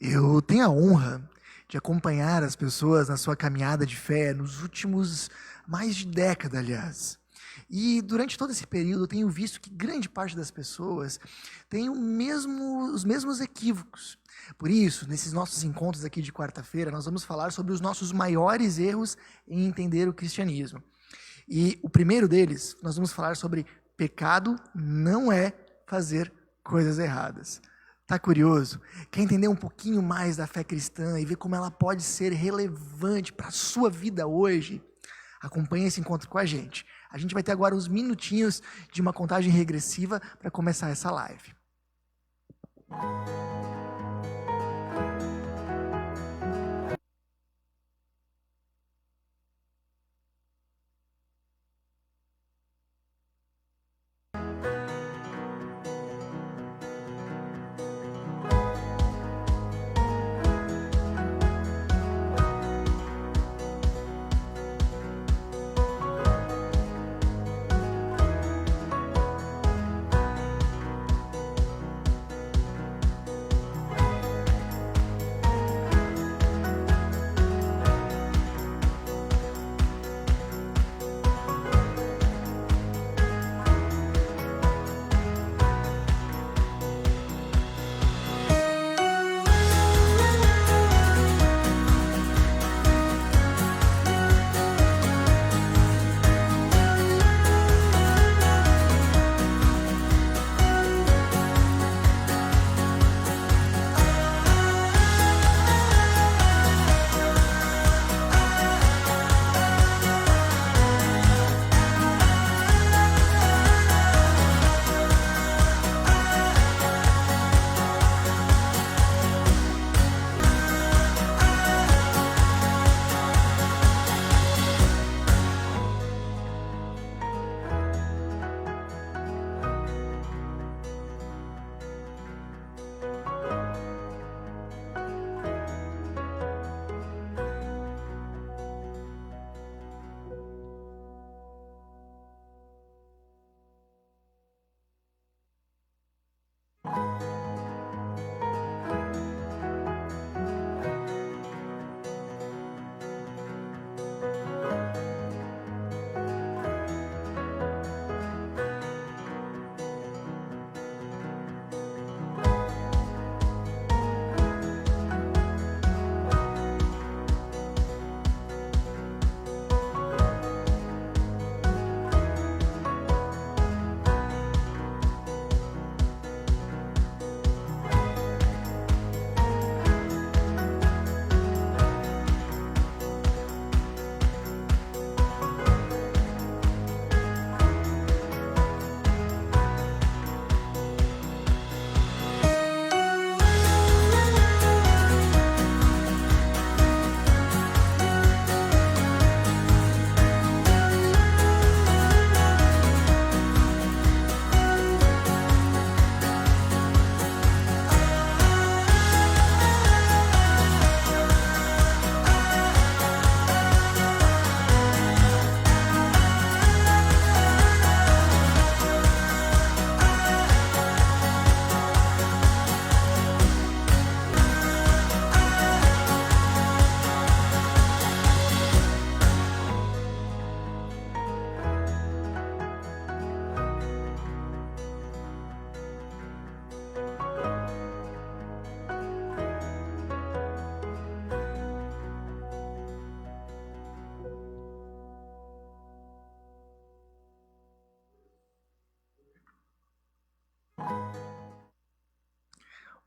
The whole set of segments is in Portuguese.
Eu tenho a honra de acompanhar as pessoas na sua caminhada de fé nos últimos mais de década, aliás. E durante todo esse período eu tenho visto que grande parte das pessoas tem os mesmos equívocos. Por isso, nesses nossos encontros aqui de quarta-feira, nós vamos falar sobre os nossos maiores erros em entender o cristianismo. E o primeiro deles, nós vamos falar sobre pecado não é fazer coisas erradas. Tá curioso? Quer entender um pouquinho mais da fé cristã e ver como ela pode ser relevante para a sua vida hoje? Acompanhe esse encontro com a gente. A gente vai ter agora uns minutinhos de uma contagem regressiva para começar essa live.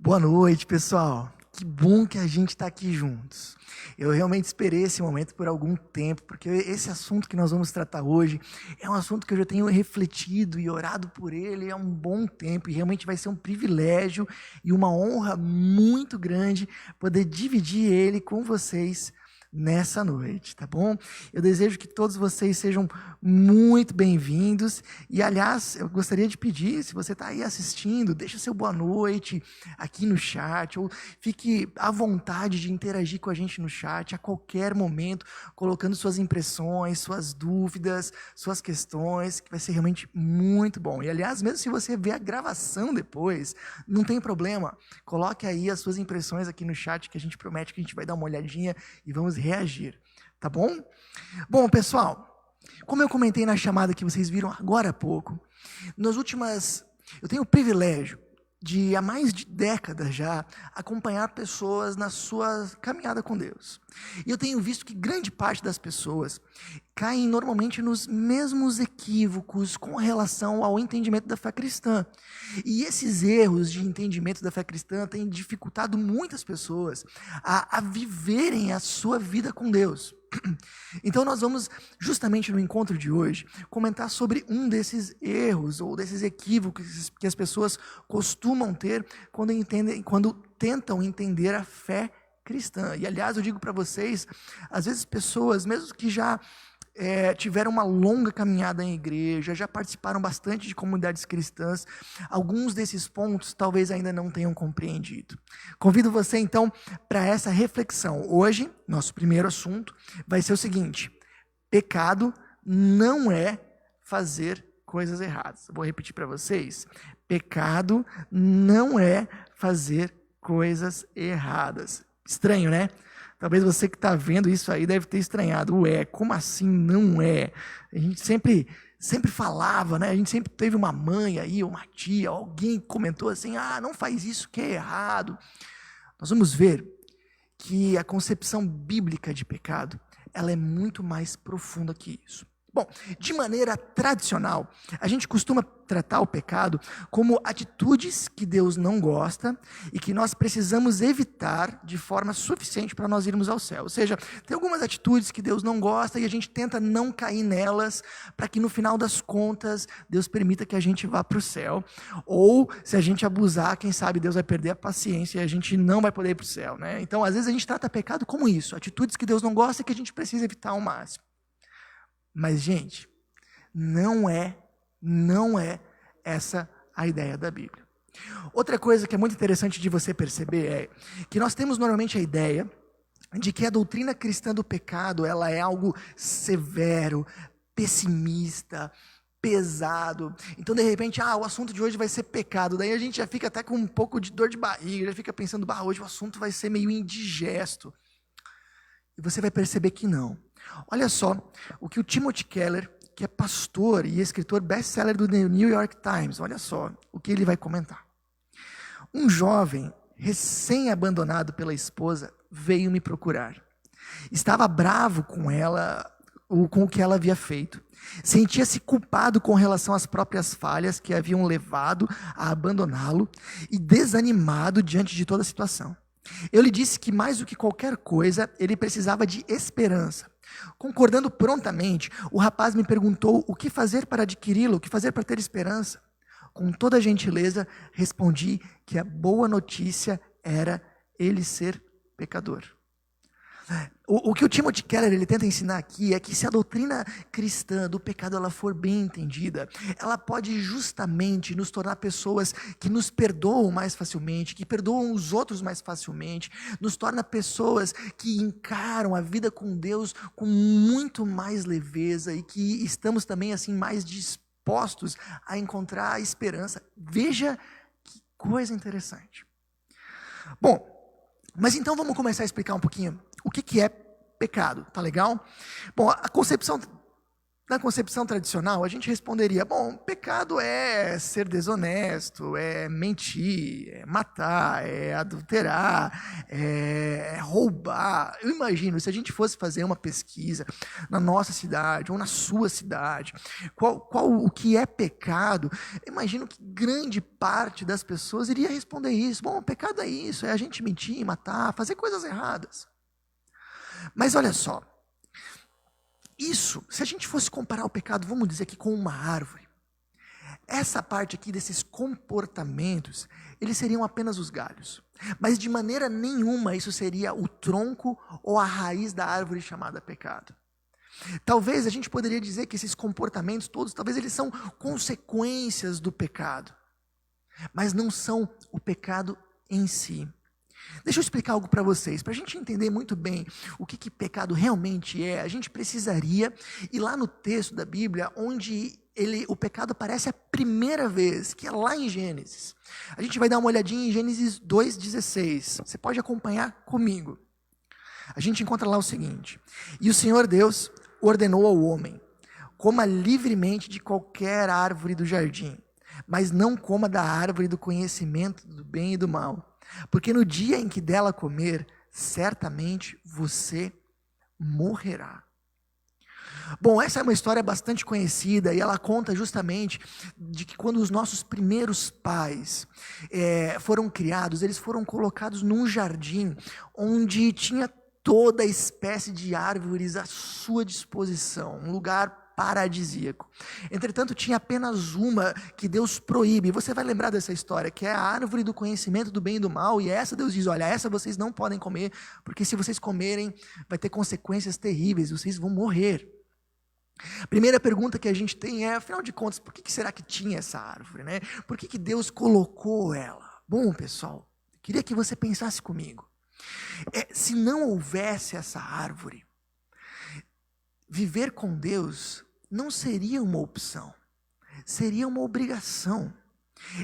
Boa noite, pessoal. Que bom que a gente está aqui juntos. Eu realmente esperei esse momento por algum tempo, porque esse assunto que nós vamos tratar hoje é um assunto que eu já tenho refletido e orado por ele há um bom tempo, e realmente vai ser um privilégio e uma honra muito grande poder dividir ele com vocês nessa noite, tá bom? Eu desejo que todos vocês sejam muito bem-vindos e, aliás, eu gostaria de pedir, se você está aí assistindo, deixa seu boa noite aqui no chat, ou fique à vontade de interagir com a gente no chat a qualquer momento, colocando suas impressões, suas dúvidas, suas questões, que vai ser realmente muito bom. E, aliás, mesmo se você ver a gravação depois, não tem problema, coloque aí as suas impressões aqui no chat, que a gente promete que a gente vai dar uma olhadinha e vamos reagir, tá bom? Bom, pessoal, como eu comentei na chamada que vocês viram agora há pouco, eu tenho o privilégio de, há mais de décadas já, acompanhar pessoas na sua caminhada com Deus. E eu tenho visto que grande parte das pessoas caem normalmente nos mesmos equívocos com relação ao entendimento da fé cristã. E esses erros de entendimento da fé cristã têm dificultado muitas pessoas a viverem a sua vida com Deus. Então nós vamos, justamente no encontro de hoje, comentar sobre um desses erros ou desses equívocos que as pessoas costumam ter quando tentam entender a fé cristã. E, aliás, eu digo para vocês, às vezes pessoas, mesmo que já tiveram uma longa caminhada em igreja, já participaram bastante de comunidades cristãs, alguns desses pontos talvez ainda não tenham compreendido. Convido você então para essa reflexão. Hoje, nosso primeiro assunto vai ser o seguinte: pecado não é fazer coisas erradas. Vou repetir para vocês: pecado não é fazer coisas erradas. Estranho, né? Talvez você que está vendo isso aí deve ter estranhado. Ué, como assim não é? A gente sempre falava, né? A gente sempre teve uma mãe aí, uma tia, alguém comentou assim, não faz isso que é errado. Nós vamos ver que a concepção bíblica de pecado, ela é muito mais profunda que isso. Bom, de maneira tradicional, a gente costuma tratar o pecado como atitudes que Deus não gosta e que nós precisamos evitar de forma suficiente para nós irmos ao céu. Ou seja, tem algumas atitudes que Deus não gosta e a gente tenta não cair nelas para que no final das contas Deus permita que a gente vá para o céu. Ou se a gente abusar, quem sabe Deus vai perder a paciência e a gente não vai poder ir para o céu, né? Então, às vezes a gente trata pecado como isso, atitudes que Deus não gosta e que a gente precisa evitar ao máximo. Mas, gente, não é essa a ideia da Bíblia. Outra coisa que é muito interessante de você perceber é que nós temos normalmente a ideia de que a doutrina cristã do pecado, ela é algo severo, pessimista, pesado. Então, de repente, o assunto de hoje vai ser pecado. Daí a gente já fica até com um pouco de dor de barriga, já fica pensando, hoje o assunto vai ser meio indigesto. E você vai perceber que não. Olha só o que o Timothy Keller, que é pastor e escritor best-seller do New York Times, olha só o que ele vai comentar. Um jovem recém-abandonado pela esposa veio me procurar. Estava bravo com ela, ou com o que ela havia feito. Sentia-se culpado com relação às próprias falhas que haviam levado a abandoná-lo e desanimado diante de toda a situação. Eu lhe disse que mais do que qualquer coisa, ele precisava de esperança. Concordando prontamente, o rapaz me perguntou o que fazer para adquiri-lo, o que fazer para ter esperança. Com toda a gentileza, respondi que a boa notícia era ele ser pecador. O que o Timothy Keller ele tenta ensinar aqui é que se a doutrina cristã do pecado ela for bem entendida, ela pode justamente nos tornar pessoas que nos perdoam mais facilmente, que perdoam os outros mais facilmente, nos torna pessoas que encaram a vida com Deus com muito mais leveza e que estamos também assim mais dispostos a encontrar a esperança. Veja que coisa interessante. Bom, mas então vamos começar a explicar um pouquinho o que é pecado, tá legal? Bom, na concepção tradicional, a gente responderia, pecado é ser desonesto, é mentir, é matar, é adulterar, é roubar. Eu imagino, se a gente fosse fazer uma pesquisa na nossa cidade ou na sua cidade, o que é pecado, eu imagino que grande parte das pessoas iria responder isso. Pecado é isso, é a gente mentir, matar, fazer coisas erradas. Mas olha só, isso, se a gente fosse comparar o pecado, vamos dizer aqui, com uma árvore, essa parte aqui desses comportamentos, eles seriam apenas os galhos. Mas de maneira nenhuma isso seria o tronco ou a raiz da árvore chamada pecado. Talvez a gente poderia dizer que esses comportamentos todos, talvez eles são consequências do pecado, mas não são o pecado em si. Deixa eu explicar algo para vocês. Para a gente entender muito bem o que pecado realmente é, a gente precisaria ir lá no texto da Bíblia, onde o pecado aparece a primeira vez, que é lá em Gênesis. A gente vai dar uma olhadinha em Gênesis 2,16. Você pode acompanhar comigo. A gente encontra lá o seguinte: e o Senhor Deus ordenou ao homem: coma livremente de qualquer árvore do jardim, mas não coma da árvore do conhecimento do bem e do mal, porque no dia em que dela comer, certamente você morrerá. Bom, essa é uma história bastante conhecida e ela conta justamente de que quando os nossos primeiros pais foram criados, eles foram colocados num jardim onde tinha toda espécie de árvores à sua disposição, um lugar paradisíaco. Entretanto, tinha apenas uma que Deus proíbe. Você vai lembrar dessa história, que é a árvore do conhecimento do bem e do mal, e essa Deus diz: olha, essa vocês não podem comer, porque se vocês comerem, vai ter consequências terríveis, vocês vão morrer. Primeira pergunta que a gente tem é, afinal de contas, por que será que tinha essa árvore, né? Por que Deus colocou ela? Bom, pessoal, queria que você pensasse comigo. Se não houvesse essa árvore, viver com Deus não seria uma opção, seria uma obrigação.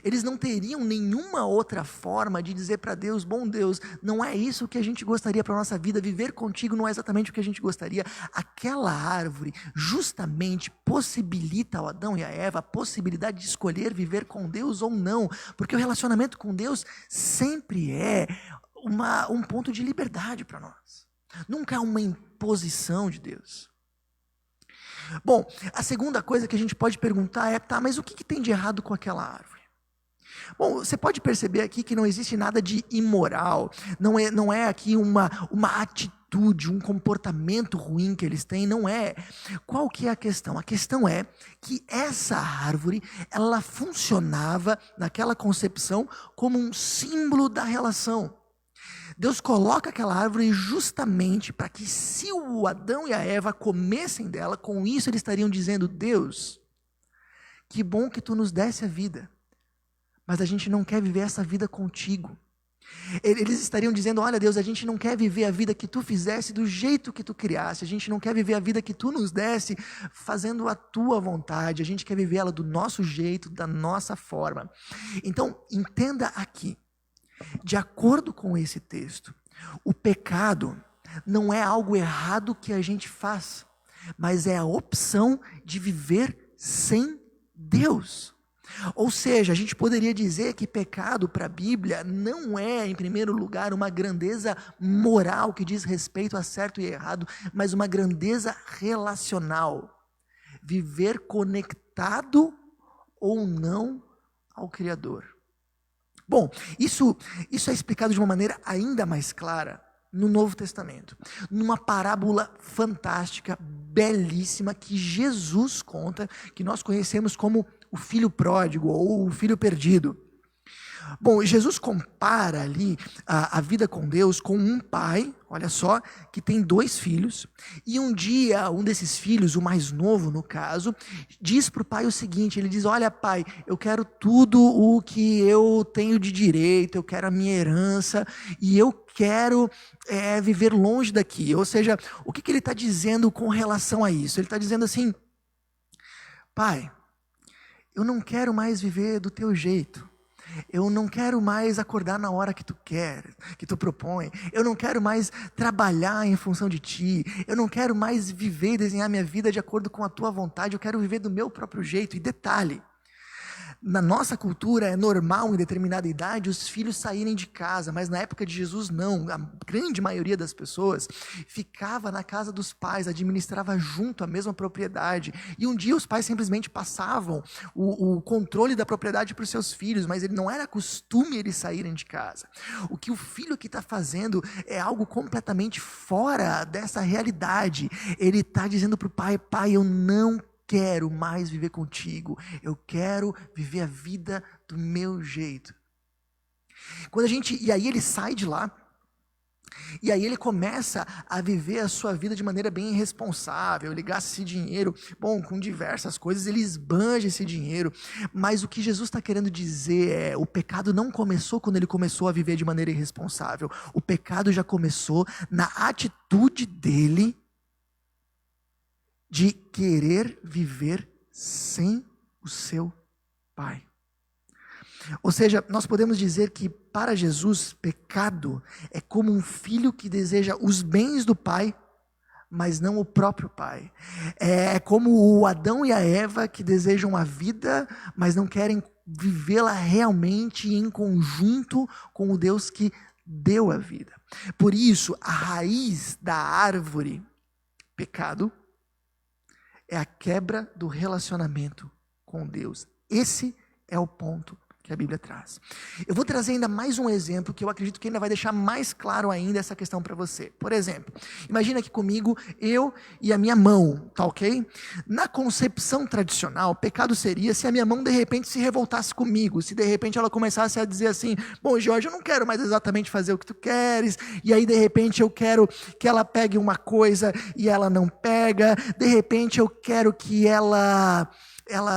Eles não teriam nenhuma outra forma de dizer para Deus: bom Deus, não é isso que a gente gostaria para a nossa vida, viver contigo não é exatamente o que a gente gostaria. Aquela árvore justamente possibilita ao Adão e a Eva a possibilidade de escolher viver com Deus ou não, porque o relacionamento com Deus sempre é um ponto de liberdade para nós, nunca é uma imposição de Deus. Bom, a segunda coisa que a gente pode perguntar é: tá, mas o que tem de errado com aquela árvore? Bom, você pode perceber aqui que não existe nada de imoral, não é aqui uma atitude, um comportamento ruim que eles têm, não é. Qual que é a questão? A questão é que essa árvore, ela funcionava naquela concepção como um símbolo da relação. Deus coloca aquela árvore justamente para que, se o Adão e a Eva comessem dela, com isso eles estariam dizendo: Deus, que bom que tu nos desse a vida, mas a gente não quer viver essa vida contigo. Eles estariam dizendo: olha Deus, a gente não quer viver a vida que tu fizesse do jeito que tu criasse, a gente não quer viver a vida que tu nos desse fazendo a tua vontade, a gente quer viver ela do nosso jeito, da nossa forma. Então, entenda aqui, de acordo com esse texto, o pecado não é algo errado que a gente faz, mas é a opção de viver sem Deus. Ou seja, a gente poderia dizer que pecado para a Bíblia não é, em primeiro lugar, uma grandeza moral que diz respeito a certo e errado, mas uma grandeza relacional. Viver conectado ou não ao Criador. Bom, isso é explicado de uma maneira ainda mais clara no Novo Testamento, numa parábola fantástica, belíssima, que Jesus conta, que nós conhecemos como o filho pródigo ou o filho perdido. Bom, Jesus compara ali a vida com Deus com um pai, olha só, que tem 2 filhos, e um dia um desses filhos, o mais novo no caso, diz para o pai o seguinte, ele diz: olha pai, eu quero tudo o que eu tenho de direito, eu quero a minha herança, e eu quero viver longe daqui. Ou seja, o que ele está dizendo com relação a isso? Ele está dizendo assim: pai, eu não quero mais viver do teu jeito. Eu não quero mais acordar na hora que tu quer, que tu propõe. Eu não quero mais trabalhar em função de ti. Eu não quero mais viver e desenhar minha vida de acordo com a tua vontade. Eu quero viver do meu próprio jeito. E detalhe, na nossa cultura é normal em determinada idade os filhos saírem de casa, mas na época de Jesus não. A grande maioria das pessoas ficava na casa dos pais, administrava junto a mesma propriedade, e um dia os pais simplesmente passavam o controle da propriedade para os seus filhos, mas ele não era costume eles saírem de casa. O que o filho aqui está fazendo é algo completamente fora dessa realidade. Ele está dizendo para o pai: pai, eu não quero mais viver contigo. Eu quero viver a vida do meu jeito. E aí ele sai de lá, e aí ele começa a viver a sua vida de maneira bem irresponsável. Ele gasta esse dinheiro, com diversas coisas, ele esbanja esse dinheiro. Mas o que Jesus está querendo dizer é, o pecado não começou quando ele começou a viver de maneira irresponsável. O pecado já começou na atitude dele de querer viver sem o seu pai. Ou seja, nós podemos dizer que para Jesus, pecado é como um filho que deseja os bens do pai, mas não o próprio pai. É como o Adão e a Eva que desejam a vida, mas não querem vivê-la realmente em conjunto com o Deus que deu a vida. Por isso, a raiz da árvore, pecado, é a quebra do relacionamento com Deus. Esse é o ponto que a Bíblia traz. Eu vou trazer ainda mais um exemplo que eu acredito que ainda vai deixar mais claro ainda essa questão para você. Por exemplo, imagina aqui comigo, eu e a minha mão, tá ok? Na concepção tradicional, pecado seria se a minha mão de repente se revoltasse comigo, se de repente ela começasse a dizer assim, Jorge, eu não quero mais exatamente fazer o que tu queres, e aí de repente eu quero que ela pegue uma coisa e ela não pega, de repente eu quero que ela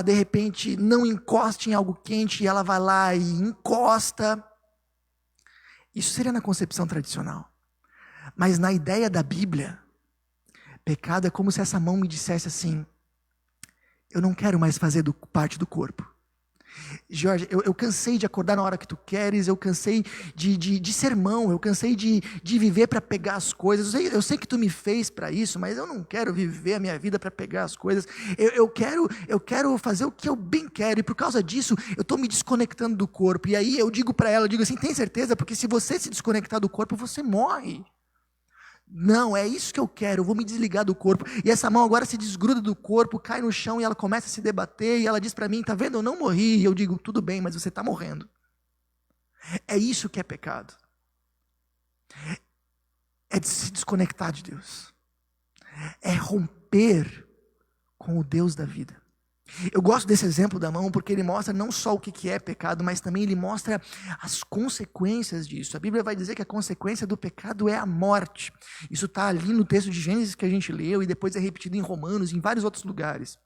de repente não encoste em algo quente e ela vai lá e encosta. Isso seria na concepção tradicional. Mas na ideia da Bíblia, pecado é como se essa mão me dissesse assim, eu não quero mais fazer parte do corpo. Jorge, eu cansei de acordar na hora que tu queres, eu cansei de ser mão, eu cansei de viver para pegar as coisas, eu sei que tu me fez para isso, mas eu não quero viver a minha vida para pegar as coisas, eu quero fazer o que eu bem quero, e por causa disso, eu estou me desconectando do corpo, e aí eu digo para ela, assim, tem certeza? Porque se você se desconectar do corpo, você morre. Não, é isso que eu quero, eu vou me desligar do corpo. E essa mão agora se desgruda do corpo, cai no chão e ela começa a se debater. E ela diz para mim, tá vendo, eu não morri. E eu digo, tudo bem, mas você está morrendo. É isso que é pecado. É de se desconectar de Deus. É romper com o Deus da vida. Eu gosto desse exemplo da mão porque ele mostra não só o que é pecado, mas também ele mostra as consequências disso. A Bíblia vai dizer que a consequência do pecado é a morte. Isso está ali no texto de Gênesis que a gente leu e depois é repetido em Romanos e em vários outros lugares.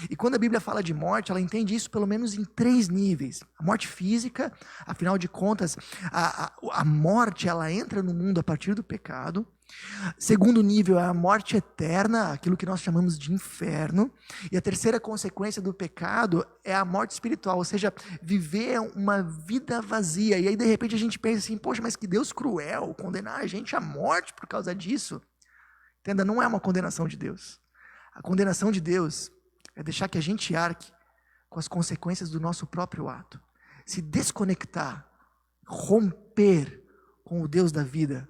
E quando a Bíblia fala de morte, ela entende isso pelo menos em 3 níveis. A morte física, afinal de contas, a morte ela entra no mundo a partir do pecado. Segundo nível é a morte eterna, aquilo que nós chamamos de inferno. E a terceira consequência do pecado é a morte espiritual, ou seja, viver uma vida vazia. E aí de repente a gente pensa assim, poxa, mas que Deus cruel, condenar a gente à morte por causa disso. Entenda, não é uma condenação de Deus. A condenação de Deus é deixar que a gente arque com as consequências do nosso próprio ato. Se desconectar, romper com o Deus da vida,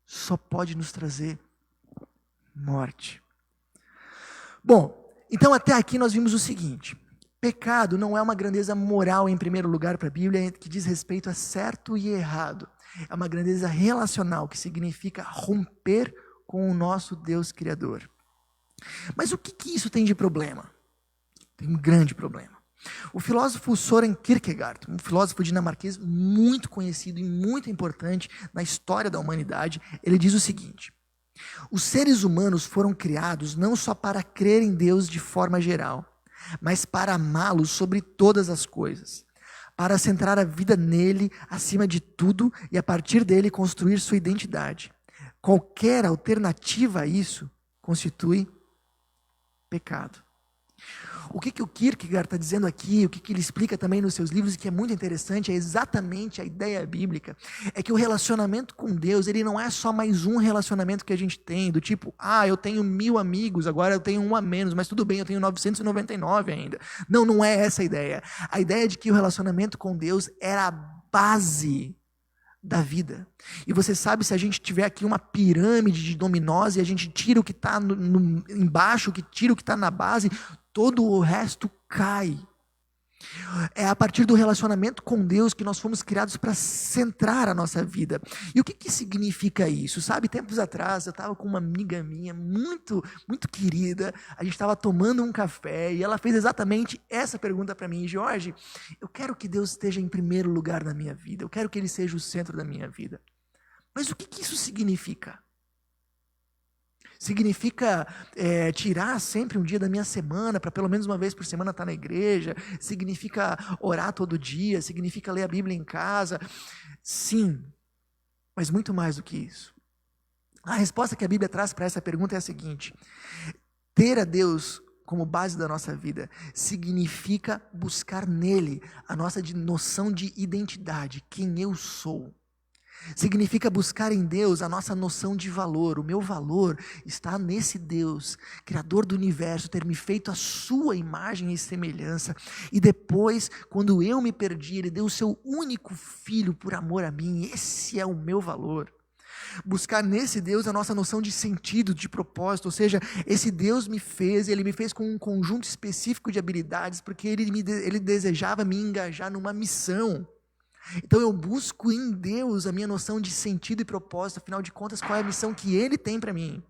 só pode nos trazer morte. Bom, então até aqui nós vimos o seguinte, pecado não é uma grandeza moral em primeiro lugar para a Bíblia, que diz respeito a certo e errado. É uma grandeza relacional, que significa romper com o nosso Deus Criador. Mas o que isso tem de problema? Tem um grande problema. O filósofo Søren Kierkegaard, um filósofo dinamarquês muito conhecido e muito importante na história da humanidade, ele diz o seguinte: os seres humanos foram criados não só para crer em Deus de forma geral, mas para amá-lo sobre todas as coisas, para centrar a vida nele acima de tudo e a partir dele construir sua identidade. Qualquer alternativa a isso constitui pecado. O que o Kierkegaard está dizendo aqui, o que ele explica também nos seus livros, e que é muito interessante, é exatamente a ideia bíblica, é que o relacionamento com Deus, ele não é só mais um relacionamento que a gente tem, do tipo, eu tenho 1000 amigos, agora eu tenho um a menos, mas tudo bem, eu tenho 999 ainda. Não é essa a ideia. A ideia de que o relacionamento com Deus era a base da vida. E você sabe, se a gente tiver aqui uma pirâmide de dominós e a gente tira o que está embaixo, que tira o que está na base, todo o resto cai. É a partir do relacionamento com Deus que nós fomos criados para centrar a nossa vida. E o que significa isso? Sabe, tempos atrás eu estava com uma amiga minha muito, muito querida, a gente estava tomando um café e ela fez exatamente essa pergunta para mim: Jorge, eu quero que Deus esteja em primeiro lugar na minha vida, eu quero que Ele seja o centro da minha vida. Mas o que isso significa? Significa tirar sempre um dia da minha semana para pelo menos uma vez por semana estar na igreja? Significa orar todo dia? Significa ler a Bíblia em casa? Sim, mas muito mais do que isso. A resposta que a Bíblia traz para essa pergunta é a seguinte: ter a Deus como base da nossa vida significa buscar nele a nossa noção de identidade, quem eu sou. Significa buscar em Deus a nossa noção de valor. O meu valor está nesse Deus, Criador do universo, ter me feito a sua imagem e semelhança. E depois, quando eu me perdi, Ele deu o seu único filho por amor a mim. Esse é o meu valor. Buscar nesse Deus a nossa noção de sentido, de propósito. Ou seja, esse Deus me fez, Ele me fez com um conjunto específico de habilidades, porque Ele desejava me engajar numa missão. Então eu busco em Deus a minha noção de sentido e propósito. Afinal de contas, qual é a missão que Ele tem para mim?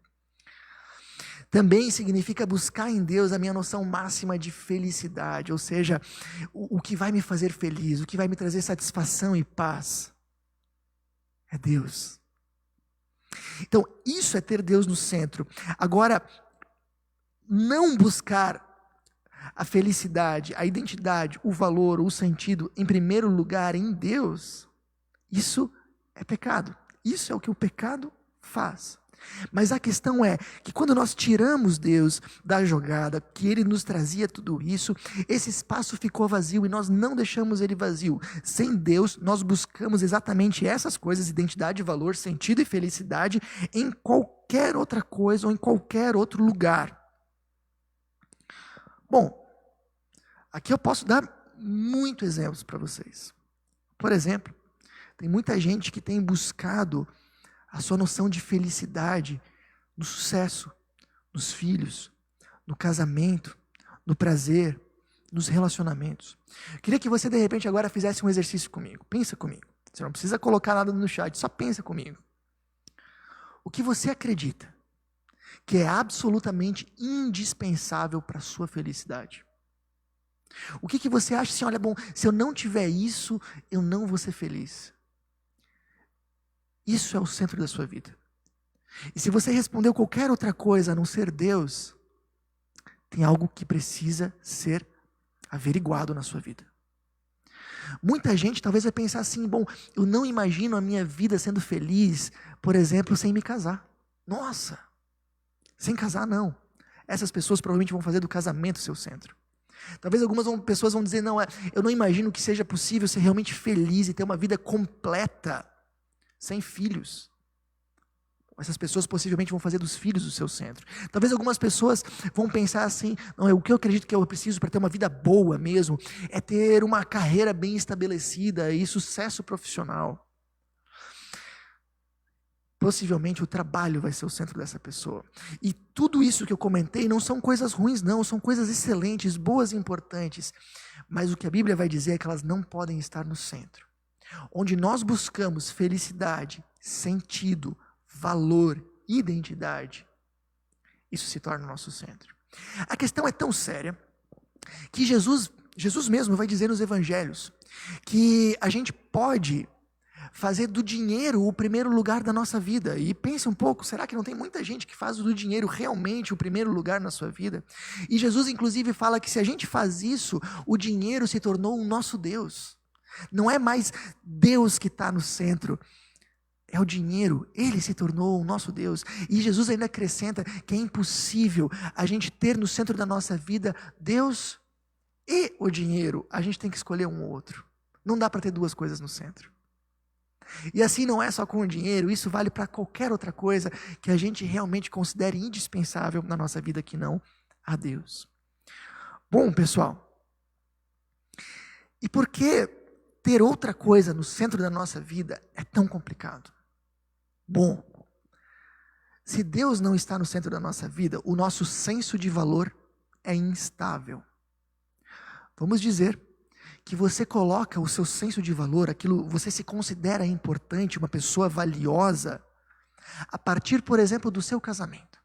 Também significa buscar em Deus a minha noção máxima de felicidade, ou seja, o que vai me fazer feliz, o que vai me trazer satisfação e paz. É Deus. Então isso é ter Deus no centro. Agora, não buscar a felicidade, a identidade, o valor, o sentido, em primeiro lugar em Deus, isso é pecado. Isso é o que o pecado faz. Mas a questão é que quando nós tiramos Deus da jogada, que Ele nos trazia tudo isso, esse espaço ficou vazio e nós não deixamos ele vazio. Sem Deus, nós buscamos exatamente essas coisas, identidade, valor, sentido e felicidade, em qualquer outra coisa ou em qualquer outro lugar. Bom, aqui eu posso dar muitos exemplos para vocês. Por exemplo, tem muita gente que tem buscado a sua noção de felicidade no sucesso, nos filhos, no casamento, no prazer, nos relacionamentos. Eu queria que você de repente agora fizesse um exercício comigo. Pensa comigo. Você não precisa colocar nada no chat, só pensa comigo. O que você acredita que é absolutamente indispensável para a sua felicidade? O que você acha assim, olha, bom, se eu não tiver isso, eu não vou ser feliz? Isso é o centro da sua vida. E se você respondeu qualquer outra coisa a não ser Deus, tem algo que precisa ser averiguado na sua vida. Muita gente talvez vai pensar assim, bom, eu não imagino a minha vida sendo feliz, por exemplo, sem me casar. Nossa, sem casar não. Essas pessoas provavelmente vão fazer do casamento seu centro. Talvez algumas pessoas vão dizer, não, eu não imagino que seja possível ser realmente feliz e ter uma vida completa sem filhos. Essas pessoas possivelmente vão fazer dos filhos o seu centro. Talvez algumas pessoas vão pensar assim, não, o que eu acredito que eu preciso para ter uma vida boa mesmo, é ter uma carreira bem estabelecida e sucesso profissional. Possivelmente o trabalho vai ser o centro dessa pessoa. E tudo isso que eu comentei não são coisas ruins não, são coisas excelentes, boas e importantes. Mas o que a Bíblia vai dizer é que elas não podem estar no centro. Onde nós buscamos felicidade, sentido, valor, identidade, isso se torna o nosso centro. A questão é tão séria que Jesus mesmo vai dizer nos evangelhos que a gente pode fazer do dinheiro o primeiro lugar da nossa vida. E pensa um pouco, será que não tem muita gente que faz do dinheiro realmente o primeiro lugar na sua vida? E Jesus inclusive fala que se a gente faz isso, o dinheiro se tornou o nosso Deus. Não é mais Deus que está no centro, é o dinheiro, ele se tornou o nosso Deus. E Jesus ainda acrescenta que é impossível a gente ter no centro da nossa vida Deus e o dinheiro. A gente tem que escolher um ou outro. Não dá para ter duas coisas no centro. E assim não é só com o dinheiro, isso vale para qualquer outra coisa que a gente realmente considere indispensável na nossa vida que não a Deus. Bom, pessoal, e por que ter outra coisa no centro da nossa vida é tão complicado? Bom, se Deus não está no centro da nossa vida, o nosso senso de valor é instável. Vamos dizer que você coloca o seu senso de valor, aquilo, você se considera importante, uma pessoa valiosa, a partir, por exemplo, do seu casamento.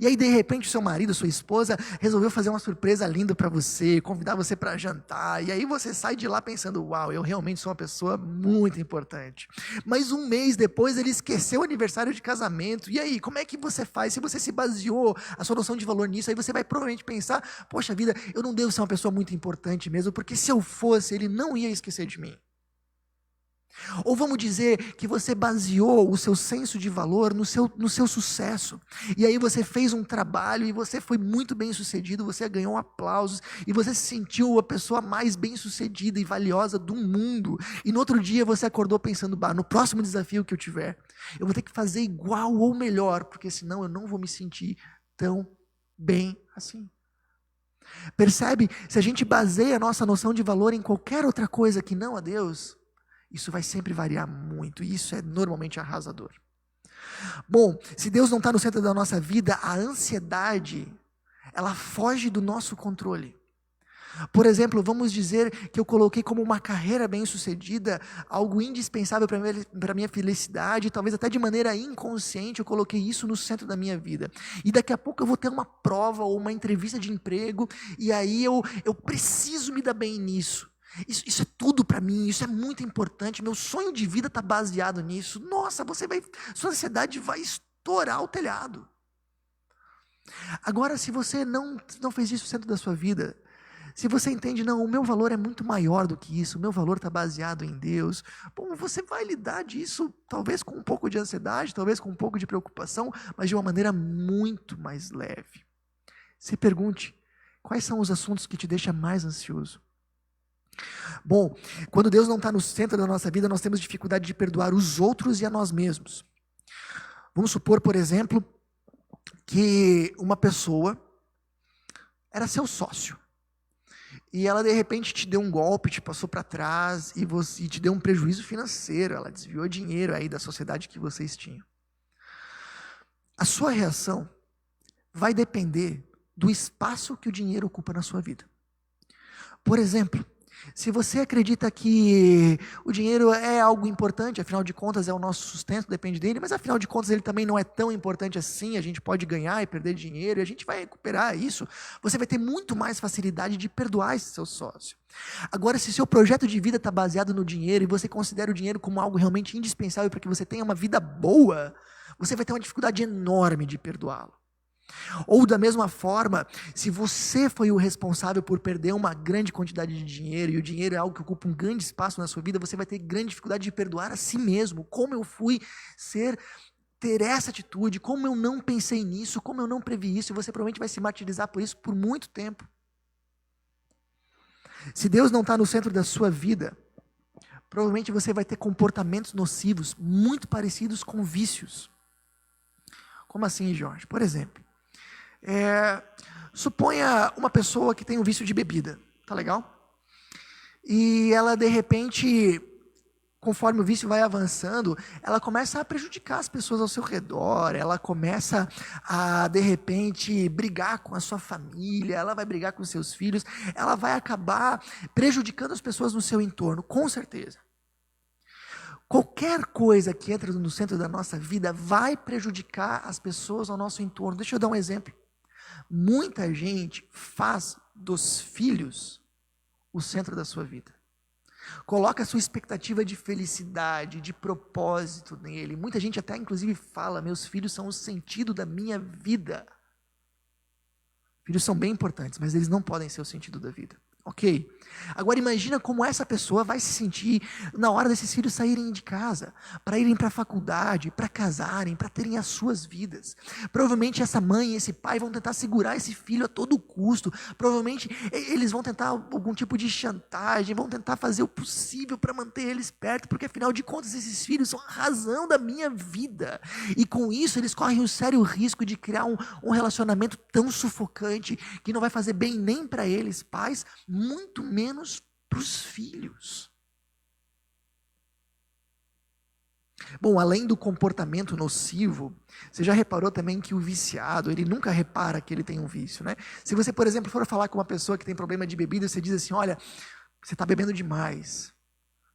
E aí, de repente, o seu marido, sua esposa, resolveu fazer uma surpresa linda para você, convidar você para jantar, e aí você sai de lá pensando, uau, eu realmente sou uma pessoa muito importante. Mas um mês depois, ele esqueceu o aniversário de casamento, e aí, como é que você faz? Se você se baseou a sua noção de valor nisso, aí você vai provavelmente pensar, poxa vida, eu não devo ser uma pessoa muito importante mesmo, porque se eu fosse, ele não ia esquecer de mim. Ou vamos dizer que você baseou o seu senso de valor no seu sucesso. E aí você fez um trabalho e você foi muito bem sucedido, você ganhou aplausos e você se sentiu a pessoa mais bem sucedida e valiosa do mundo. E no outro dia você acordou pensando, no próximo desafio que eu tiver, eu vou ter que fazer igual ou melhor, porque senão eu não vou me sentir tão bem assim. Percebe? Se a gente baseia a nossa noção de valor em qualquer outra coisa que não a Deus, isso vai sempre variar muito, e isso é normalmente arrasador. Bom, se Deus não está no centro da nossa vida, a ansiedade, ela foge do nosso controle. Por exemplo, vamos dizer que eu coloquei como uma carreira bem-sucedida, algo indispensável para a minha felicidade, talvez até de maneira inconsciente eu coloquei isso no centro da minha vida. E daqui a pouco eu vou ter uma prova ou uma entrevista de emprego, e aí eu preciso me dar bem nisso. Isso é tudo para mim, isso é muito importante, meu sonho de vida está baseado nisso. Nossa, sua ansiedade vai estourar o telhado. Agora, se você não fez isso no centro da sua vida, se você entende, não, o meu valor é muito maior do que isso, o meu valor está baseado em Deus, bom, você vai lidar disso, talvez com um pouco de ansiedade, talvez com um pouco de preocupação, mas de uma maneira muito mais leve. Se pergunte, quais são os assuntos que te deixam mais ansioso? Bom, quando Deus não está no centro da nossa vida, nós temos dificuldade de perdoar os outros e a nós mesmos. Vamos supor, por exemplo, que uma pessoa era seu sócio. E ela de repente te deu um golpe, te passou para trás e te deu um prejuízo financeiro. Ela desviou dinheiro aí da sociedade que vocês tinham. A sua reação vai depender do espaço que o dinheiro ocupa na sua vida. Por exemplo, se você acredita que o dinheiro é algo importante, afinal de contas é o nosso sustento, depende dele, mas afinal de contas ele também não é tão importante assim, a gente pode ganhar e perder dinheiro, e a gente vai recuperar isso, você vai ter muito mais facilidade de perdoar esse seu sócio. Agora, se seu projeto de vida está baseado no dinheiro, e você considera o dinheiro como algo realmente indispensável para que você tenha uma vida boa, você vai ter uma dificuldade enorme de perdoá-lo. Ou da mesma forma, se você foi o responsável por perder uma grande quantidade de dinheiro, e o dinheiro é algo que ocupa um grande espaço na sua vida, você vai ter grande dificuldade de perdoar a si mesmo. Como eu fui ter essa atitude, como eu não pensei nisso, como eu não previ isso, e você provavelmente vai se martirizar por isso por muito tempo. Se Deus não está no centro da sua vida, provavelmente você vai ter comportamentos nocivos muito parecidos com vícios. Como assim, Jorge? Por exemplo, suponha uma pessoa que tem um vício de bebida, tá legal? E ela de repente, conforme o vício vai avançando, ela começa a prejudicar as pessoas ao seu redor, ela começa a de repente brigar com a sua família, ela vai brigar com os seus filhos, ela vai acabar prejudicando as pessoas no seu entorno, com certeza. Qualquer coisa que entra no centro da nossa vida vai prejudicar as pessoas ao nosso entorno. Deixa eu dar um exemplo. Muita gente faz dos filhos o centro da sua vida. Coloca a sua expectativa de felicidade, de propósito nele. Muita gente até inclusive fala, meus filhos são o sentido da minha vida. Filhos são bem importantes, mas eles não podem ser o sentido da vida. Ok? Agora imagina como essa pessoa vai se sentir na hora desses filhos saírem de casa, para irem para a faculdade, para casarem, para terem as suas vidas. Provavelmente essa mãe e esse pai vão tentar segurar esse filho a todo custo. Provavelmente eles vão tentar algum tipo de chantagem, vão tentar fazer o possível para manter eles perto, porque afinal de contas esses filhos são a razão da minha vida. E com isso eles correm o sério risco de criar um relacionamento tão sufocante que não vai fazer bem nem para eles, pais, muito menos para os filhos. Bom, além do comportamento nocivo, você já reparou também que o viciado, ele nunca repara que ele tem um vício, né? Se você, por exemplo, for falar com uma pessoa que tem problema de bebida, você diz assim, olha, Você está bebendo demais.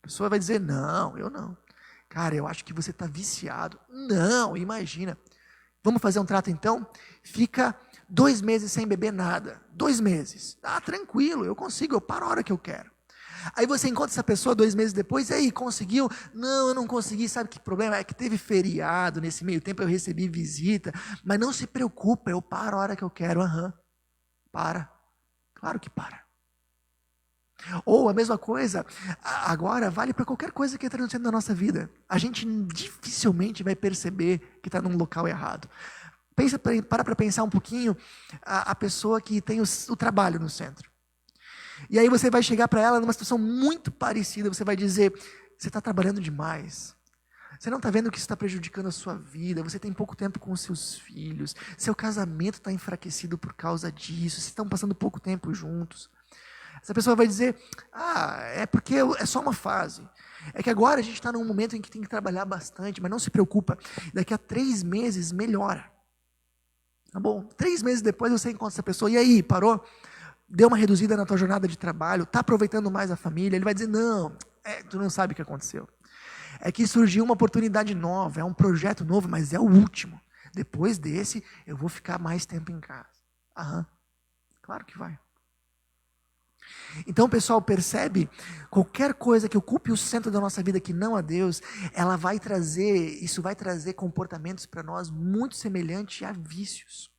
A pessoa vai dizer, não, eu não. Cara, eu acho que você está viciado. Não, imagina. Vamos fazer um trato então? Fica 2 meses sem beber nada. 2 meses. Ah, tranquilo, eu consigo, eu paro a hora que eu quero. Aí você encontra essa pessoa 2 meses depois, e aí, conseguiu? Não, eu não consegui, sabe que problema? É que teve feriado, nesse meio tempo eu recebi visita, mas não se preocupa, eu paro a hora que eu quero. Aham, para. Claro que para. Ou a mesma coisa, agora vale para qualquer coisa que entra no centro da nossa vida. A gente dificilmente vai perceber que está num local errado. Para pensar um pouquinho a pessoa que tem o trabalho no centro. E aí você vai chegar para ela numa situação muito parecida, você vai dizer, você está trabalhando demais. Você não está vendo que isso está prejudicando a sua vida, você tem pouco tempo com os seus filhos, seu casamento está enfraquecido por causa disso, vocês estão passando pouco tempo juntos. Essa pessoa vai dizer, é porque é só uma fase. É que agora a gente está num momento em que tem que trabalhar bastante, mas não se preocupa, daqui a 3 meses melhora. Tá bom? 3 meses depois você encontra essa pessoa, e aí, parou? Deu uma reduzida na tua jornada de trabalho, está aproveitando mais a família? Ele vai dizer, não, tu não sabe o que aconteceu. É que surgiu uma oportunidade nova, é um projeto novo, mas é o último. Depois desse, eu vou ficar mais tempo em casa. Aham, claro que vai. Então, pessoal, percebe? Qualquer coisa que ocupe o centro da nossa vida que não a Deus, isso vai trazer comportamentos para nós muito semelhantes a vícios.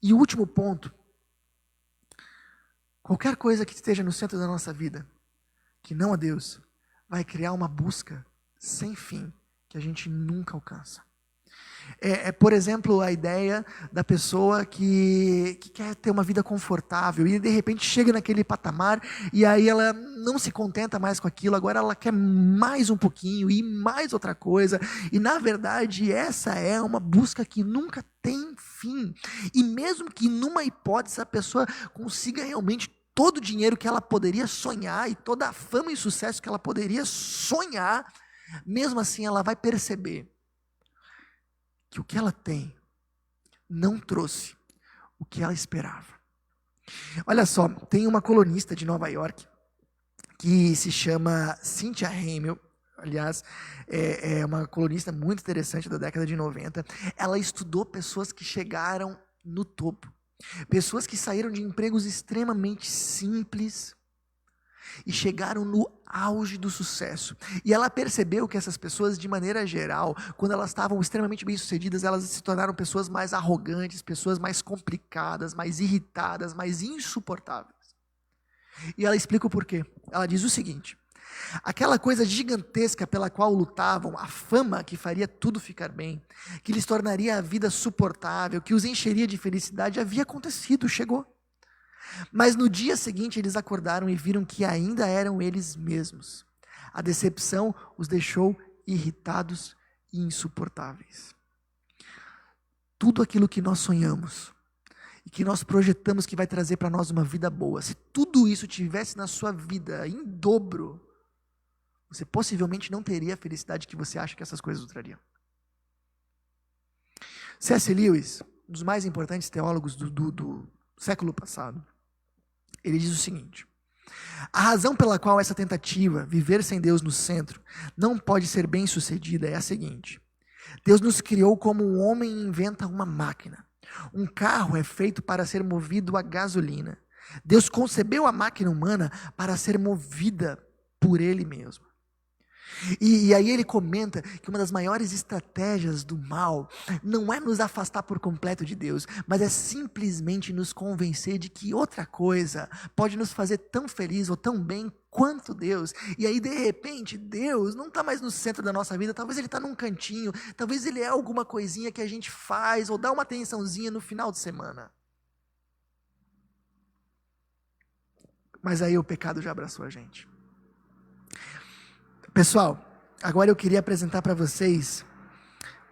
E o último ponto, qualquer coisa que esteja no centro da nossa vida, que não a Deus, vai criar uma busca sem fim, que a gente nunca alcança. Por exemplo, a ideia da pessoa que quer ter uma vida confortável e de repente chega naquele patamar e aí ela não se contenta mais com aquilo, agora ela quer mais um pouquinho e mais outra coisa. E na verdade essa é uma busca que nunca tem fim. E mesmo que numa hipótese a pessoa consiga realmente todo o dinheiro que ela poderia sonhar e toda a fama e sucesso que ela poderia sonhar, mesmo assim ela vai perceber que o que ela tem não trouxe o que ela esperava. Olha só, tem uma colunista de Nova York que se chama Cynthia Hamel. Aliás, é uma colunista muito interessante da década de 90. Ela estudou pessoas que chegaram no topo. Pessoas que saíram de empregos extremamente simples e chegaram no auge do sucesso. E ela percebeu que essas pessoas, de maneira geral, quando elas estavam extremamente bem-sucedidas, elas se tornaram pessoas mais arrogantes, pessoas mais complicadas, mais irritadas, mais insuportáveis. E ela explica o porquê. Ela diz o seguinte: aquela coisa gigantesca pela qual lutavam, a fama que faria tudo ficar bem, que lhes tornaria a vida suportável, que os encheria de felicidade, havia acontecido, chegou. Mas no dia seguinte eles acordaram e viram que ainda eram eles mesmos. A decepção os deixou irritados e insuportáveis. Tudo aquilo que nós sonhamos e que nós projetamos que vai trazer para nós uma vida boa, se tudo isso tivesse na sua vida em dobro, você possivelmente não teria a felicidade que você acha que essas coisas trariam. C.S. Lewis, um dos mais importantes teólogos do século passado, ele diz o seguinte: a razão pela qual essa tentativa, viver sem Deus no centro, não pode ser bem sucedida é a seguinte: Deus nos criou como um homem inventa uma máquina. Um carro é feito para ser movido a gasolina. Deus concebeu a máquina humana para ser movida por Ele mesmo. E aí ele comenta que uma das maiores estratégias do mal não é nos afastar por completo de Deus, mas é simplesmente nos convencer de que outra coisa pode nos fazer tão feliz ou tão bem quanto Deus. E aí de repente Deus não está mais no centro da nossa vida, talvez ele está num cantinho, talvez ele é alguma coisinha que a gente faz ou dá uma atençãozinha no final de semana. Mas aí o pecado já abraçou a gente. Pessoal, agora eu queria apresentar para vocês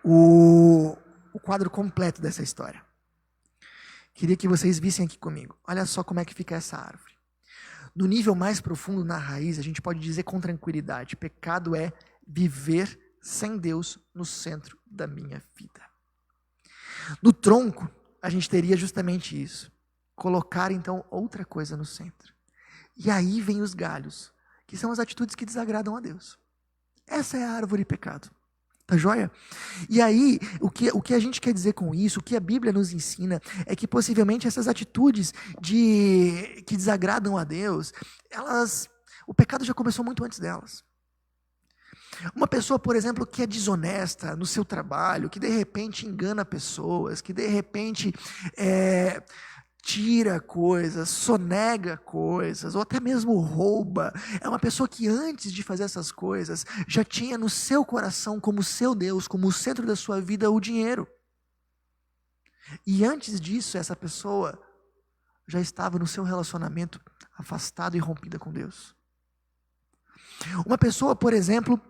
o quadro completo dessa história. Queria que vocês vissem aqui comigo. Olha só como é que fica essa árvore. No nível mais profundo, na raiz, a gente pode dizer com tranquilidade: pecado é viver sem Deus no centro da minha vida. No tronco, a gente teria justamente isso. Colocar então outra coisa no centro. E aí vem os galhos, que são as atitudes que desagradam a Deus. Essa é a árvore pecado. Tá joia? E aí, o que a gente quer dizer com isso, o que a Bíblia nos ensina, é que possivelmente essas atitudes que desagradam a Deus, o pecado já começou muito antes delas. Uma pessoa, por exemplo, que é desonesta no seu trabalho, que de repente engana pessoas, que de repente tira coisas, sonega coisas, ou até mesmo rouba, é uma pessoa que antes de fazer essas coisas, já tinha no seu coração como seu Deus, como o centro da sua vida, o dinheiro. E antes disso, essa pessoa já estava no seu relacionamento afastada e rompida com Deus. Uma pessoa, por exemplo,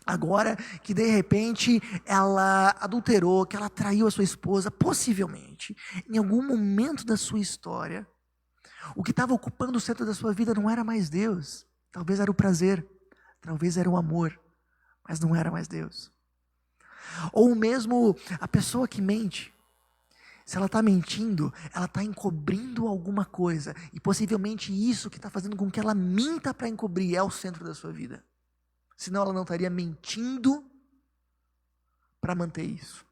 agora que de repente ela adulterou, que ela traiu a sua esposa, possivelmente, em algum momento da sua história, o que estava ocupando o centro da sua vida não era mais Deus, talvez era o prazer, talvez era o amor, mas não era mais Deus. Ou mesmo a pessoa que mente, se ela está mentindo, ela está encobrindo alguma coisa, e possivelmente isso que está fazendo com que ela minta para encobrir é o centro da sua vida. Senão ela não estaria mentindo para manter isso.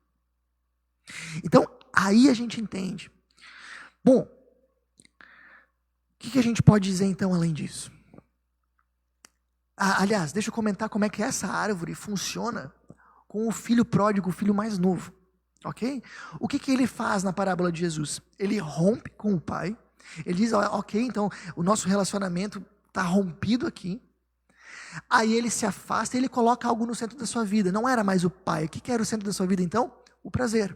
Então, aí a gente entende. Bom, o que a gente pode dizer então além disso? Aliás, deixa eu comentar como é que essa árvore funciona com o filho pródigo, o filho mais novo. Ok? O que ele faz na parábola de Jesus? Ele rompe com o pai. Ele diz, ok, então o nosso relacionamento está rompido aqui. Aí ele se afasta e ele coloca algo no centro da sua vida. Não era mais o pai. O que era o centro da sua vida então? O prazer.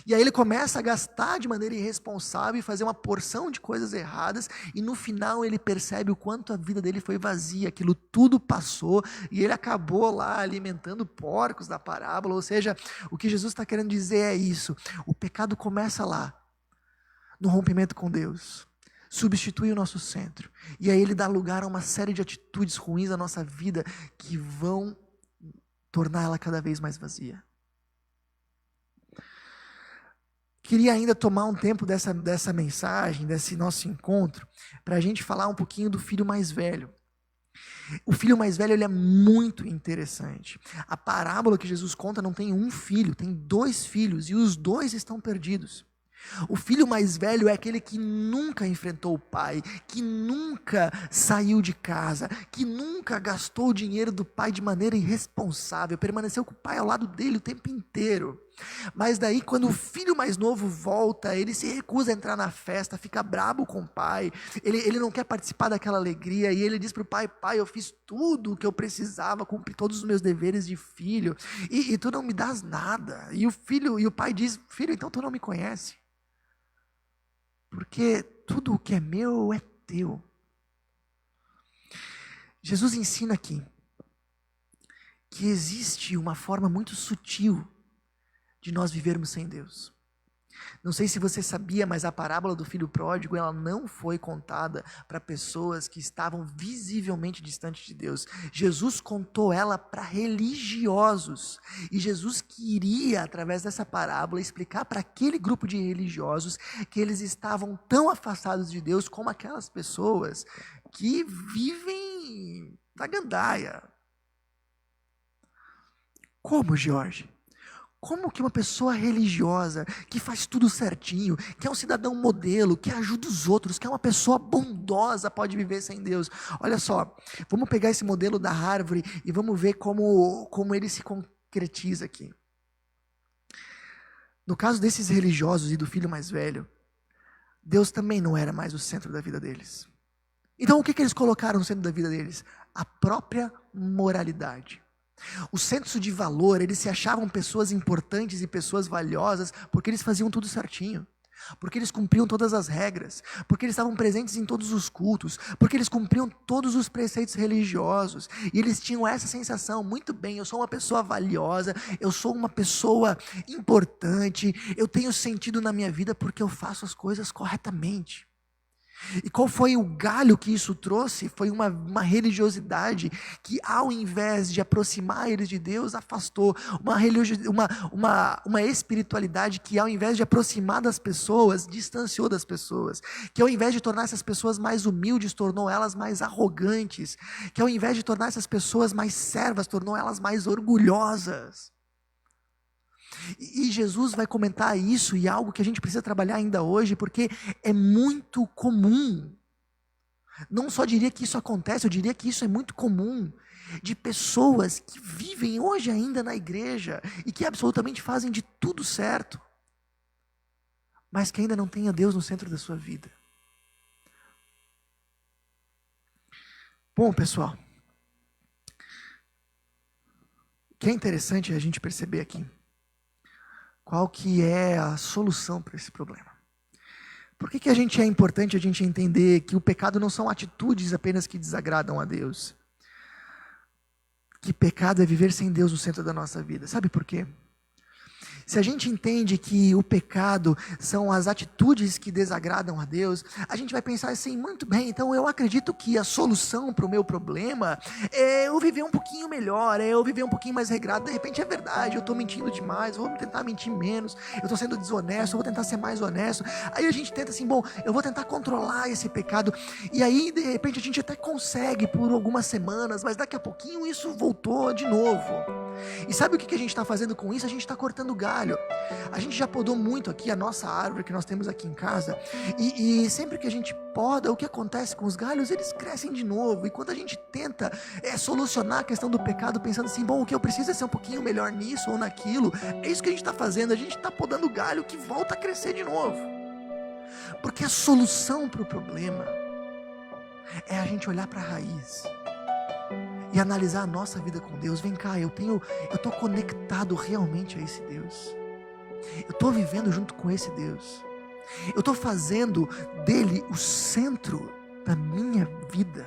E aí ele começa a gastar de maneira irresponsável e fazer uma porção de coisas erradas. E no final ele percebe o quanto a vida dele foi vazia. Aquilo tudo passou e ele acabou lá alimentando porcos da parábola. Ou seja, o que Jesus está querendo dizer é isso. O pecado começa lá, no rompimento com Deus. Substitui o nosso centro. E aí ele dá lugar a uma série de atitudes ruins na nossa vida que vão tornar ela cada vez mais vazia. Queria ainda tomar um tempo dessa mensagem, desse nosso encontro, para a gente falar um pouquinho do filho mais velho. O filho mais velho ele é muito interessante. A parábola que Jesus conta não tem um filho, tem 2 filhos e os 2 estão perdidos. O filho mais velho é aquele que nunca enfrentou o pai, que nunca saiu de casa, que nunca gastou o dinheiro do pai de maneira irresponsável, permaneceu com o pai ao lado dele o tempo inteiro. Mas daí quando o filho mais novo volta, ele se recusa a entrar na festa, fica brabo com o pai, ele não quer participar daquela alegria, e ele diz para o pai, pai, eu fiz tudo o que eu precisava, cumpri todos os meus deveres de filho, e tu não me das nada. E o pai diz, filho, então tu não me conhece. Porque tudo o que é meu é teu. Jesus ensina aqui que existe uma forma muito sutil de nós vivermos sem Deus. Não sei se você sabia, mas a parábola do filho pródigo, ela não foi contada para pessoas que estavam visivelmente distantes de Deus. Jesus contou ela para religiosos. E Jesus queria, através dessa parábola, explicar para aquele grupo de religiosos que eles estavam tão afastados de Deus como aquelas pessoas que vivem na gandaia. Como, Jorge? Como que uma pessoa religiosa, que faz tudo certinho, que é um cidadão modelo, que ajuda os outros, que é uma pessoa bondosa, pode viver sem Deus? Olha só, vamos pegar esse modelo da árvore e vamos ver como ele se concretiza aqui. No caso desses religiosos e do filho mais velho, Deus também não era mais o centro da vida deles. Então o que eles colocaram no centro da vida deles? A própria moralidade. O senso de valor, eles se achavam pessoas importantes e pessoas valiosas porque eles faziam tudo certinho, porque eles cumpriam todas as regras, porque eles estavam presentes em todos os cultos, porque eles cumpriam todos os preceitos religiosos, e eles tinham essa sensação, muito bem, eu sou uma pessoa valiosa, eu sou uma pessoa importante, eu tenho sentido na minha vida porque eu faço as coisas corretamente. E qual foi o galho que isso trouxe? Foi uma religiosidade que, ao invés de aproximar eles de Deus, afastou. Uma espiritualidade que, ao invés de aproximar das pessoas, distanciou das pessoas. Que, ao invés de tornar essas pessoas mais humildes, tornou elas mais arrogantes. Que, ao invés de tornar essas pessoas mais servas, tornou elas mais orgulhosas. E Jesus vai comentar isso, e é algo que a gente precisa trabalhar ainda hoje, porque é muito comum. Não só diria que isso acontece, eu diria que isso é muito comum, de pessoas que vivem hoje ainda na igreja, e que absolutamente fazem de tudo certo, mas que ainda não têm a Deus no centro da sua vida. Bom, pessoal, o que é interessante a gente perceber aqui, qual que é a solução para esse problema? Por que é importante a gente entender que o pecado não são atitudes apenas que desagradam a Deus? Que pecado é viver sem Deus no centro da nossa vida. Sabe por quê? Se a gente entende que o pecado são as atitudes que desagradam a Deus, a gente vai pensar assim, muito bem, então eu acredito que a solução para o meu problema é eu viver um pouquinho melhor, é eu viver um pouquinho mais regrado. De repente é verdade, eu estou mentindo demais, vou tentar mentir menos, eu estou sendo desonesto, eu vou tentar ser mais honesto. Aí a gente tenta assim, bom, eu vou tentar controlar esse pecado, e aí de repente a gente até consegue por algumas semanas, mas daqui a pouquinho isso voltou de novo. E sabe o que a gente está fazendo com isso? A gente está cortando galho. A gente já podou muito aqui a nossa árvore que nós temos aqui em casa, e sempre que a gente poda, o que acontece com os galhos? Eles crescem de novo. E quando a gente tenta solucionar a questão do pecado, pensando assim, bom, o que eu preciso é ser um pouquinho melhor nisso ou naquilo, é isso que a gente está fazendo. A gente está podando galho que volta a crescer de novo, porque a solução para o problema é a gente olhar para a raiz e analisar a nossa vida com Deus. Vem cá, eu estou conectado realmente a esse Deus, eu estou vivendo junto com esse Deus, eu estou fazendo dele o centro da minha vida.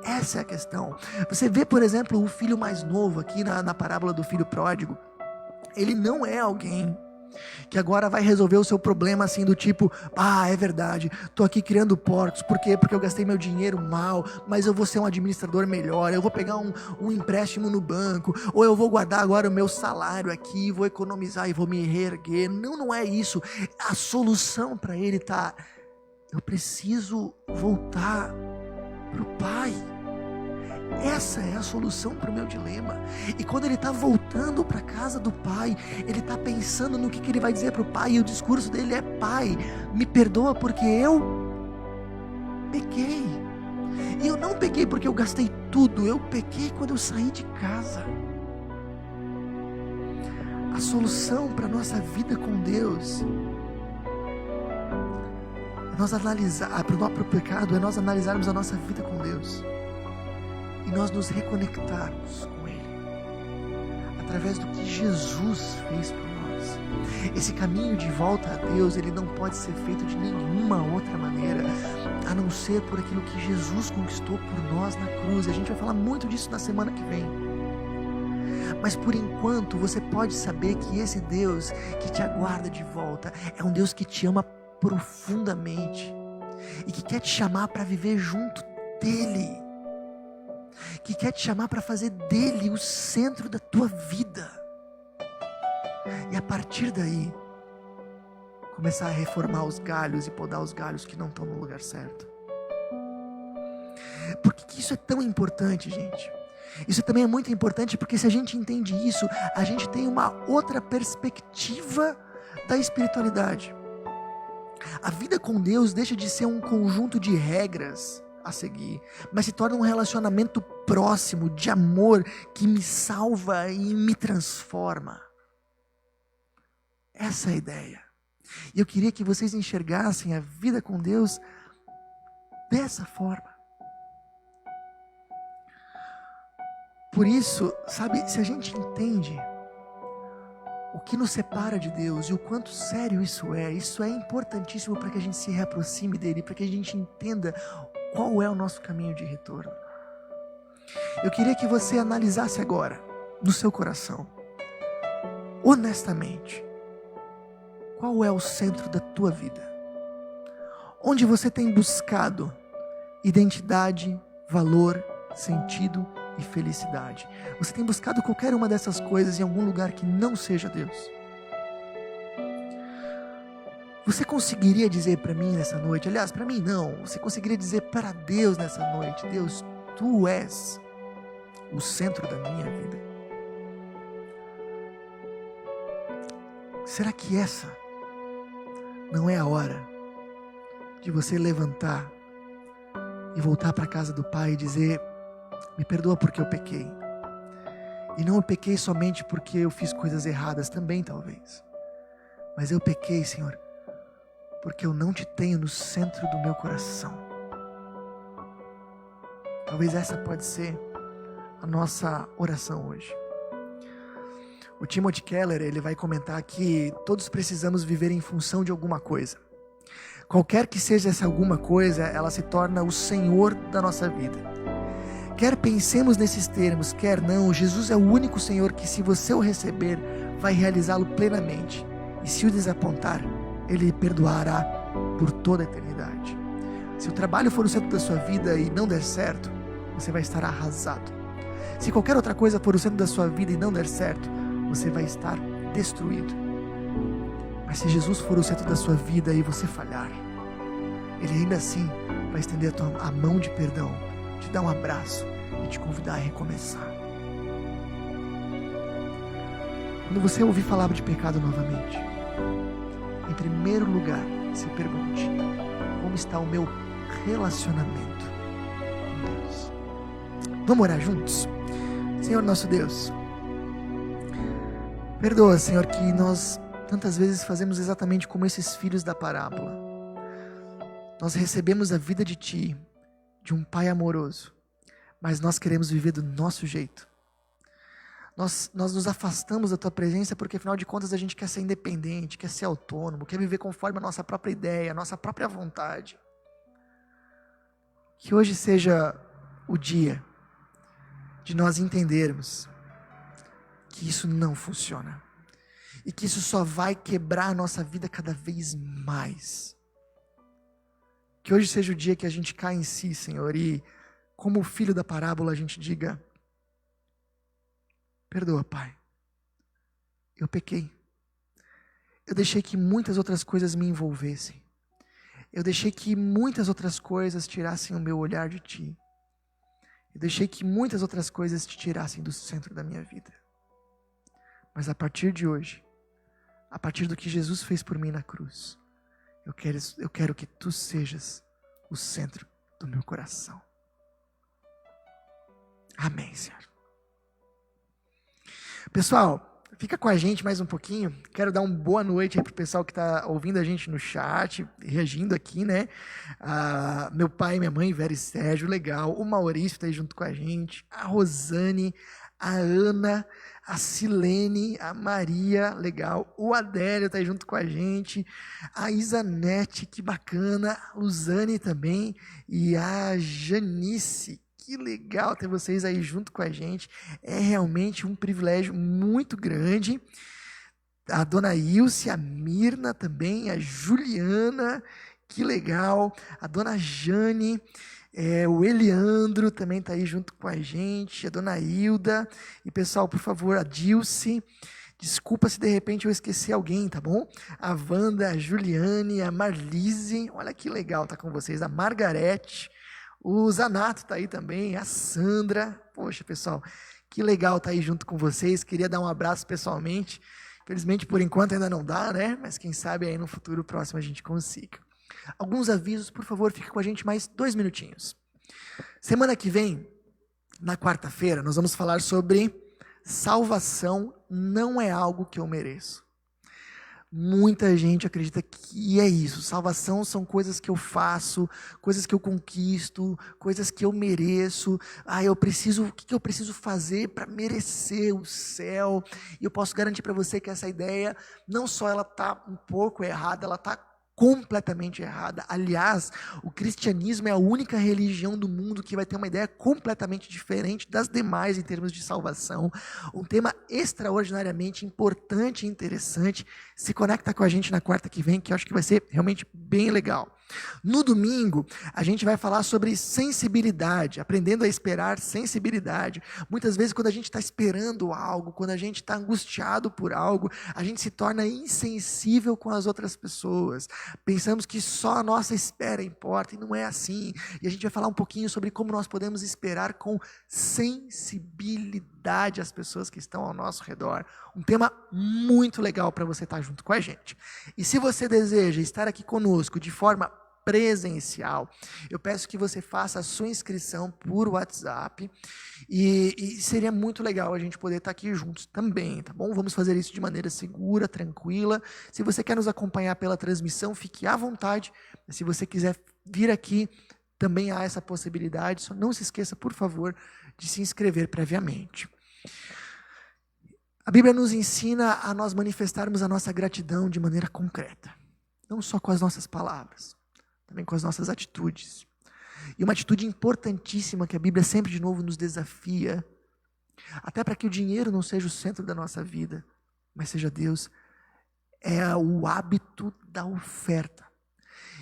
Essa é a questão. Você vê, por exemplo, o filho mais novo aqui na parábola do filho pródigo. Ele não é alguém que agora vai resolver o seu problema assim do tipo, é verdade, estou aqui criando porcos, por quê? Porque eu gastei meu dinheiro mal, mas eu vou ser um administrador melhor, eu vou pegar um empréstimo no banco, ou eu vou guardar agora o meu salário aqui, vou economizar e vou me reerguer. Não é isso. A solução para ele está, eu preciso voltar para o Pai. Essa é a solução para o meu dilema. E quando ele está voltando para a casa do Pai, ele está pensando no que ele vai dizer para o Pai, e o discurso dele é: Pai, me perdoa porque eu pequei. E eu não pequei porque eu gastei tudo, eu pequei quando eu saí de casa. A solução para a nossa vida com Deus é nós analisar, para o pecado, é nós analisarmos a nossa vida com Deus e nós nos reconectarmos com Ele, através do que Jesus fez por nós. Esse caminho de volta a Deus, ele não pode ser feito de nenhuma outra maneira, a não ser por aquilo que Jesus conquistou por nós na cruz. E a gente vai falar muito disso na semana que vem. Mas por enquanto, você pode saber que esse Deus que te aguarda de volta, é um Deus que te ama profundamente, e que quer te chamar para viver junto dEle, que quer te chamar para fazer dele o centro da tua vida, e a partir daí começar a reformar os galhos e podar os galhos que não estão no lugar certo. Por que isso é tão importante, gente? Isso também é muito importante porque se a gente entende isso, a gente tem uma outra perspectiva da espiritualidade. A vida com Deus deixa de ser um conjunto de regras a seguir, mas se torna um relacionamento próximo, de amor, que me salva e me transforma. Essa é a ideia. E eu queria que vocês enxergassem a vida com Deus dessa forma. Por isso, sabe, se a gente entende o que nos separa de Deus e o quanto sério isso é importantíssimo para que a gente se reaproxime dele, para que a gente entenda qual é o nosso caminho de retorno. Eu queria que você analisasse agora, no seu coração, honestamente, qual é o centro da tua vida? Onde você tem buscado identidade, valor, sentido e felicidade? Você tem buscado qualquer uma dessas coisas em algum lugar que não seja Deus? Você conseguiria dizer para mim nessa noite, aliás, para mim não, você conseguiria dizer para Deus nessa noite: Deus, Tu és o centro da minha vida? Será que essa não é a hora de você levantar e voltar para a casa do Pai e dizer: me perdoa porque eu pequei? E não eu pequei somente porque eu fiz coisas erradas, também talvez, mas eu pequei, Senhor, porque eu não te tenho no centro do meu coração. Talvez essa pode ser a nossa oração hoje. O Timothy Keller, ele vai comentar que todos precisamos viver em função de alguma coisa. Qualquer que seja essa alguma coisa, ela se torna o Senhor da nossa vida. Quer pensemos nesses termos, quer não, Jesus é o único Senhor que, se você o receber, vai realizá-lo plenamente. E se o desapontar, Ele perdoará por toda a eternidade. Se o trabalho for o centro da sua vida e não der certo, você vai estar arrasado. Se qualquer outra coisa for o centro da sua vida e não der certo, você vai estar destruído. Mas se Jesus for o centro da sua vida e você falhar, Ele ainda assim vai estender a mão de perdão, te dar um abraço e te convidar a recomeçar. Quando você ouvir falar de pecado novamente, em primeiro lugar, se pergunte: como está o meu relacionamento com Deus? Vamos orar juntos? Senhor nosso Deus, perdoa, Senhor, que nós tantas vezes fazemos exatamente como esses filhos da parábola. Nós recebemos a vida de Ti, de um Pai amoroso, mas nós queremos viver do nosso jeito. Nós nos afastamos da Tua presença porque, afinal de contas, a gente quer ser independente, quer ser autônomo, quer viver conforme a nossa própria ideia, a nossa própria vontade. Que hoje seja o dia de nós entendermos que isso não funciona e que isso só vai quebrar a nossa vida cada vez mais. Que hoje seja o dia que a gente caia em si, Senhor, e como o filho da parábola a gente diga: perdoa, Pai, eu pequei, eu deixei que muitas outras coisas me envolvessem, eu deixei que muitas outras coisas tirassem o meu olhar de Ti, eu deixei que muitas outras coisas te tirassem do centro da minha vida. Mas a partir de hoje, a partir do que Jesus fez por mim na cruz, eu quero que Tu sejas o centro do meu coração. Amém, Senhor. Pessoal, fica com a gente mais um pouquinho. Quero dar uma boa noite aí pro pessoal que está ouvindo a gente no chat, reagindo aqui, né? Meu pai, minha mãe, Vera e Sérgio, legal. O Maurício está aí junto com a gente. A Rosane, a Ana, a Silene, a Maria, legal. O Adélio está aí junto com a gente. A Isanete, que bacana. A Luzane também. E a Janice. Que legal ter vocês aí junto com a gente. É realmente um privilégio muito grande. A dona Ilse, a Mirna também, a Juliana, que legal. A dona Jane, o Eliandro também está aí junto com a gente. A dona Hilda. E pessoal, por favor, a Dilce. Desculpa se de repente eu esqueci alguém, tá bom? A Wanda, a Juliane, a Marlise. Olha que legal tá com vocês. A Margarete. O Zanato está aí também, a Sandra. Poxa, pessoal, que legal estar aí junto com vocês. Queria dar um abraço pessoalmente. Infelizmente, por enquanto ainda não dá, né? Mas quem sabe aí no futuro próximo a gente consiga. Alguns avisos, por favor, fique com a gente mais 2 minutinhos. Semana que vem, na quarta-feira, nós vamos falar sobre salvação não é algo que eu mereço. Muita gente acredita que é isso. Salvação são coisas que eu faço, coisas que eu conquisto, coisas que eu mereço. O que eu preciso fazer para merecer o céu? E eu posso garantir para você que essa ideia, não só ela está um pouco errada, ela está completamente errada. Aliás, o cristianismo é a única religião do mundo que vai ter uma ideia completamente diferente das demais em termos de salvação. Um tema extraordinariamente importante e interessante. Se conecta com a gente na quarta que vem, que eu acho que vai ser realmente bem legal. No domingo, a gente vai falar sobre sensibilidade, aprendendo a esperar sensibilidade. Muitas vezes, quando a gente está esperando algo, quando a gente está angustiado por algo, a gente se torna insensível com as outras pessoas. Pensamos que só a nossa espera importa, e não é assim. E a gente vai falar um pouquinho sobre como nós podemos esperar com sensibilidade as pessoas que estão ao nosso redor. Um tema muito legal para você estar junto com a gente. E se você deseja estar aqui conosco de forma presencial, eu peço que você faça a sua inscrição por WhatsApp e seria muito legal a gente poder estar aqui juntos também, tá bom? Vamos fazer isso de maneira segura, tranquila. Se você quer nos acompanhar pela transmissão, fique à vontade. Se você quiser vir aqui, também há essa possibilidade. Só não se esqueça, por favor, de se inscrever previamente. A Bíblia nos ensina a nós manifestarmos a nossa gratidão de maneira concreta, não só com as nossas palavras, também com as nossas atitudes. E uma atitude importantíssima que a Bíblia sempre de novo nos desafia, até para que o dinheiro não seja o centro da nossa vida, mas seja Deus, é o hábito da oferta.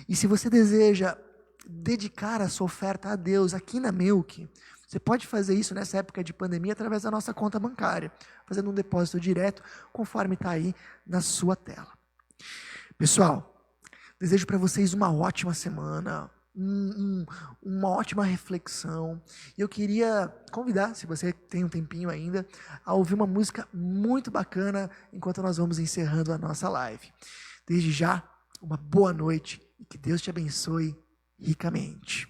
E se você deseja dedicar a sua oferta a Deus aqui na Milk, você pode fazer isso nessa época de pandemia através da nossa conta bancária, fazendo um depósito direto, conforme está aí na sua tela. Pessoal, desejo para vocês uma ótima semana, uma ótima reflexão. E eu queria convidar, se você tem um tempinho ainda, a ouvir uma música muito bacana enquanto nós vamos encerrando a nossa live. Desde já, uma boa noite e que Deus te abençoe ricamente.